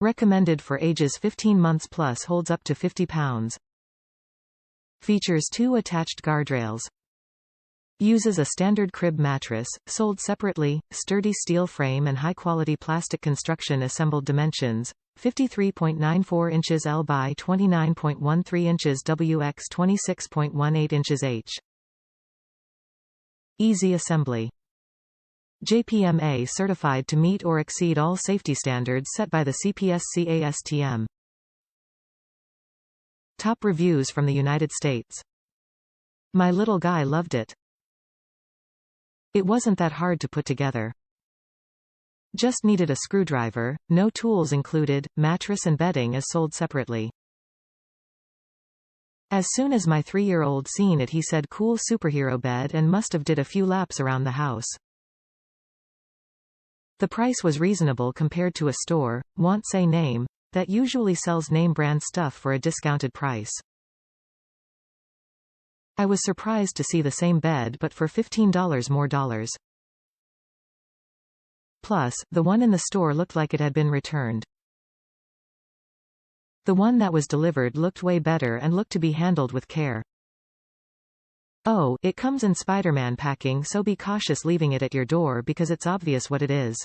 Recommended for ages 15 months plus, holds up to 50 pounds. Features 2 attached guardrails. Uses a standard crib mattress, sold separately, sturdy steel frame and high-quality plastic construction. Assembled dimensions: 53.94 inches L by 29.13 inches W x 26.18 inches H. Easy assembly. JPMA certified to meet or exceed all safety standards set by the CPSC ASTM. Top reviews from the United States. My little guy loved it. It wasn't that hard to put together. Just needed a screwdriver, no tools included, mattress and bedding is sold separately. As soon as my 3-year-old seen it, he said cool superhero bed and must have did a few laps around the house. The price was reasonable compared to a store, won't say name, that usually sells name brand stuff for a discounted price. I was surprised to see the same bed but for $15 more. Plus, the one in the store looked like it had been returned. The one that was delivered looked way better and looked to be handled with care. Oh, it comes in Spiderman packing, so be cautious leaving it at your door because it's obvious what it is.